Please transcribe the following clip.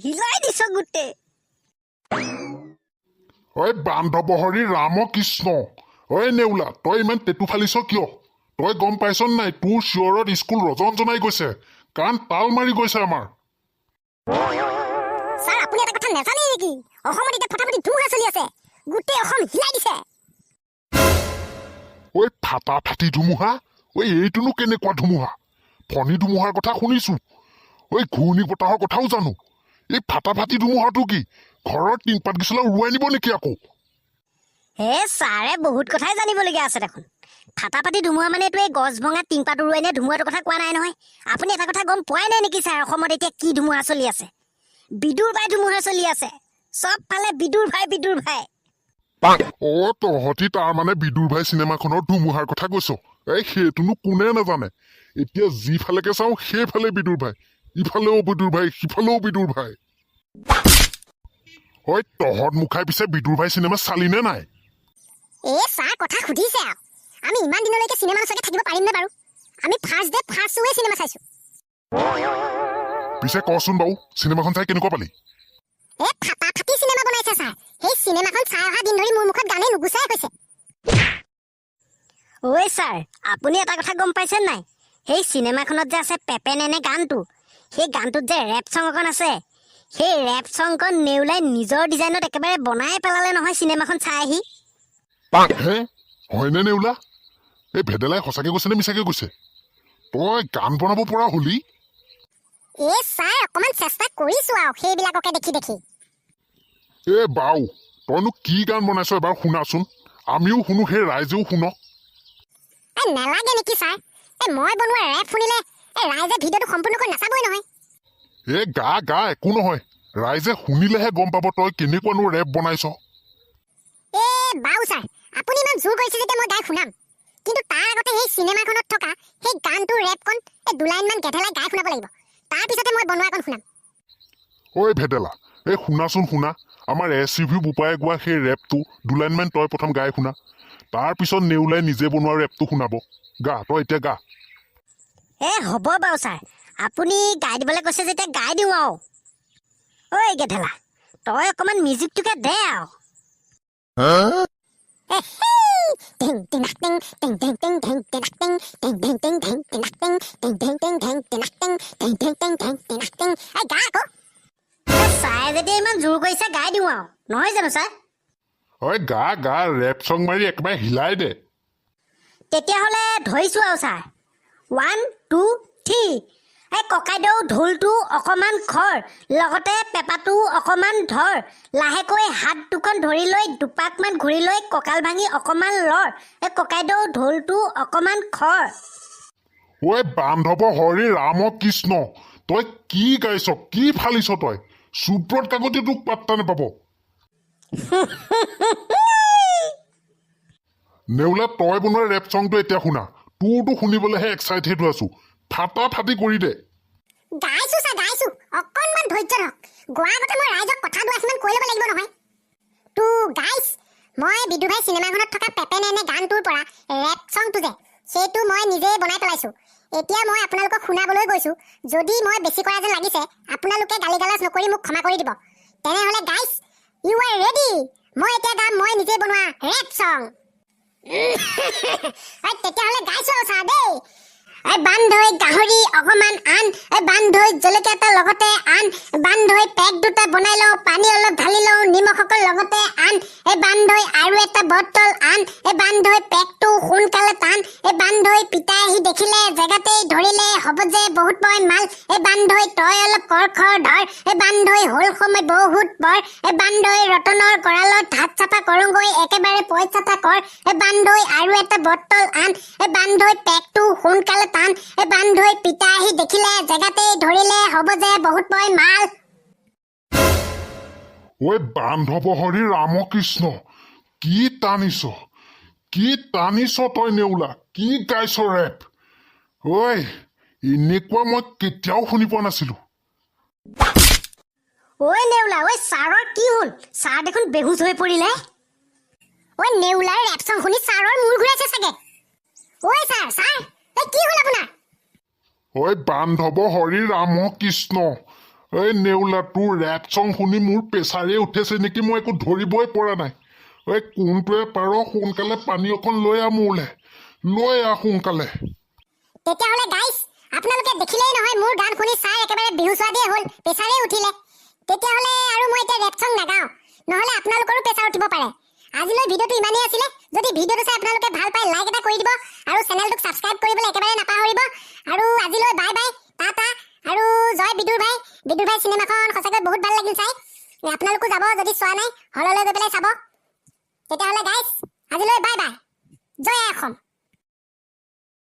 হিলাই দিছ গুটে ঐ বান্ধৱহৰি ৰাম কৃষ্ণ ঐ নেউলা তই ইমান টেটু ফালিছ কিয় তই গম পাইছ নাই তোৰ চিঞৰত স্কুল ৰজন জনাই গৈছে কাণ তাল মাৰি গৈছে আমাৰ স্যাৰ আপুনি এটা কথা নেজানে নেকি অসমত এতিয়া ফটাফটি ধুমুহা চলি আছে গুটে অসম হিলাই দিছে ঐ ফাটা ফাটি ধুমুহা ঐ এইটোনো কেনেকুৱা ধুমুহা ফণী ধুমুহাৰ কথা শুনিছো ঐ ঘূৰ্ণী বতাহৰ কথাও জানো এই ফাটা ফাটি ধুমুহাটো কি ঘৰৰ টিংপাত গিছলা উৰুৱাই নিব নেকি আকৌ হে ছাৰে বহুত কথাই জানিবলগীয়া আছে দেখোন ফাটা ফাটি ধুমুহা মানে এইটো এই গছ ভঙা টিংপাত উৰুৱাই নিয়া ধুমুহাটোৰ কথা কোৱা নাই নহয় আপুনি এটা কথা গম পোৱাই নাই নেকি ছাৰ অসমত এতিয়া কি ধুমুহা চলি আছে বিদুৰ ভাই ধুমুহা চলি আছে চব ফালে বিদুৰ ভাই তহঁতি তাৰ মানে বিদুৰ ভাই চিনেমাখনৰ ধুমুহাৰ কথা কৈছ এই সেইটোনো কোনে নাজানে এতিয়া যিফালেকে চাওঁ সেইফালে বিদুৰ ভাই ইফালেও বিদুৰ ভাই সিফালেও বিদুৰ ভাই ঐ তহঁত মুখাই পিছে বিদুৰ ভাই চিনেমা চালিনে নাই এ ছাৰ কথা সুধিছে আমি ইমান দিনলৈকে চিনেমা নচাকে থাকিব পাৰিম নে বাৰু আমি ফাৰ্ষ্ট ডে ফাৰ্ষ্ট শ্ব'ৱে চিনেমা চাইছো পিছে কচোন বাৰু চিনেমাখন চাই কেনেকুৱা পালি এ ফাটা ফাটি চিনেমা বনাইছে ছাৰ সেই চিনেমাখন চাই অহা দিন ধৰি মোৰ মুখত গানে নুগুচাই হৈছে ঐ ছাৰ আপুনি এটা কথা গম পাইছে নাই সেই চিনেমাখনত যে আছে পেপেনেনে গানটো সেই গানটোত যে ৰেপ চং এখন আছে সেই ৰেপ চংখন নেউলাই নিজৰ ডিজাইনত একেবাৰে বনাই পেলালে নহয় চিনেমাখন চাই আহি হে হয়নে নেউলা এই ভেদেলাই সঁচাকে কৈছে নে মিছাকে কৈছে তই গান বনাব পৰা হলি এ ছাৰ অকমান চেষ্টা কৰিছো আৰু সেইবিলাককে দেখি দেখি এ বাউ তইনো কি গান বনাইছ এবাৰ শুনাচোন আমিও শুনো সেই ৰাইজেও শুনক নালাগে নেকি ছাৰ মই বনোৱা ৰেপ শুনিলে ৰাইজে ভিডিঅ'টো সম্পূৰ্ণকৈ নাচাবই নহয় এ গা একো নহয় ৰাইজে শুনিলেহে গম পাব তই কেনেকুৱানো ৰেপ বনাইছ এ বাউ ছাৰ আপুনি ইমান জোৰ কৰিছে যেতিয়া মই গাই শুনাম কিন্তু তাৰ আগতে সেই চিনেমাখনত থকা সেই গানটোৰ ৰেপখন দুলাইনমান গেধেলাই গাই শুনাব লাগিব তাৰপিছতে মই বনোৱাখন শুনাম ঐ ভেদেলা এই শুনাচোন শুনা আমাৰ SCV বোপায়ে গোৱা সেই ৰেপটো দুলাইনমান তই প্ৰথম গাই শুনা তাৰপিছত নেউলাই নিজে বনোৱা ৰেপটো শুনাব গা তই এতিয়া গা হ'ব বাৰু ছাৰ আপুনি গাই দিবলৈ কৈছে যেতিয়া গাই দিওঁ আৰু ঐ গেধেলা তই অকণমান মিউজিকটোকে দে আৰু ছাৰে যেতিয়া ইমান জোৰ কৰিছে গাই দিওঁ আৰু নহয় জানো ছাৰ ঐ গা ৰেপ চং মাৰি একেবাৰে হিলাই দে তেতিয়াহ'লে ধৰিছোঁ আৰু ছাৰ 1 2 3 এই ককাইদেউ ঢোলটো অকণমান খৰ লগতে পেঁপাটো অকণমান ধৰ লাহেকৈ হাত দুখন ধৰি লৈ দুপাকমান ঘূৰি লৈ কঁকাল ভাঙি অকণমান লৰ এই ককাইদেউ ঢোলটো অকণমান খৰ ঐ বান্ধৱহৰি ৰাম কৃষ্ণ তই কি গাইছ কি ফালিছ তই চুপ্ৰত কাকতি তোক পাত্তা নাপাব নেউলা তই বনোৱা ৰেপ চংটো এতিয়া শুনা তোৰটো শুনিবলৈহে এক্সাইটেড হৈ আছো ফাটা ফাটি কৰি দে গাইছো ছাৰ গাইছো অকণমান ধৈৰ্য ৰখ গোৱাৰ আগতে মই ৰাইজক কথা দুআষাৰমান কৈ ল'ব লাগিব নহয় তো গাইছ মই বিদুভাই চিনেমাখনত থকা পেপেনেনে গানটোৰ পৰা ৰেপ চংটো যে সেইটো মই নিজেই বনাই পেলাইছোঁ এতিয়া মই আপোনালোকক শুনাবলৈ গৈছোঁ যদি মই বেছি কৰা যেন লাগিছে আপোনালোকে গালি গালাজ নকৰি মোক ক্ষমা কৰি দিব তেনেহ'লে গাইছ ইউ আৰ ৰেডি মই এতিয়া গাম মই নিজে বনোৱা ৰেপ চং তেতিয়াহ'লে গাইছোঁ আৰু ছাৰ দেই বান্ধৈ গাহৰি অকণমান আন বান্ধৈ জলকীয়া এটা লগতে আন বান্ধৈ পেকটো সোনকালে টান এই বান্ধৈ পিতাই আহি দেখিলে জেগাতেই ধৰিলে হ'ব যে বহুত মই মাল এই বান্ধৈ তই অলপ কৰখৰ ধৰ এই বান্ধৈ হ'ল সময় বহুত বৰ এই বান্ধৈ ৰতনৰ গঁৰালত হাত চাফা কৰোঁগৈ একেবাৰে পইচাটা কৰ এই বান্ধৈ আৰু এটা বটল আন এই বান্ধৈ পেকটো সোনকালে টান এই বান্ধৈ পিতাই আহি দেখিলে জেগাতেই ধৰিলে হ'ব যে বহুত মই মাল ঐ বান্ধৱ হৰি ৰামকৃষ্ণ কি টানিছ তই নেউলা কি গাইছ ৰেপ ঐ এনেকুৱা মই কেতিয়াও শুনি পোৱা নাছিলো ঐ নেউলা ঐ ছাৰৰ কি হ'ল ছাৰ দেখোন বেহুচ হৈ পৰিলে ঐ নেউলাৰ ৰেপ চং শুনি ছাৰৰ মূৰ ঘূৰাইছে চাগে ঐ ছাৰ এই কি হ'ল আপোনাৰ ঐ বান্ধৱ হৰি ৰামকৃষ্ণ ঐ নেউলা তোৰ ৰেপ চং শুনি মোৰ প্ৰেছাৰে উঠিছে নেকি মই একো ধৰিবই পৰা নাই ঐ কোনটোৱে পাৰ সোনকালে পানী অকণ লৈ আহ মোৰলে লৈ আহ সোনকালে তেতিয়াহ'লে গাইছ আপোনালোকে দেখিলেই নহয় মোৰ গান শুনি ছাৰ একেবাৰে বিহুচুৱাদিয়ে হ'ল প্ৰেছাৰে উঠিলে তেতিয়াহ'লে আৰু মই এতিয়া ৰেপ চং নাগাওঁ নহ'লে আপোনালোকৰো প্ৰেছাৰ উঠিব পাৰে আজিলৈ ভিডিঅ'টো ইমানেই আছিলে যদি ভিডিঅ'টো চাই আপোনালোকে ভাল পায় লাইক এটা কৰি দিব আৰু চেনেলটোক ছাবস্ক্ৰাইব কৰিবলৈ একেবাৰে নাপাহৰিব আৰু আজিলৈ বাই বাই টাটা আৰু জয় বিদুৰ ভাই চিনেমাখন সঁচাকৈ বহুত ভাল লাগিল চাই আপোনালোকো যাব যদি চোৱা নাই হললৈ গৈ পেলাই চাব তেতিয়াহ'লে গাইছ আজিলৈ বাই বাই জয় অসম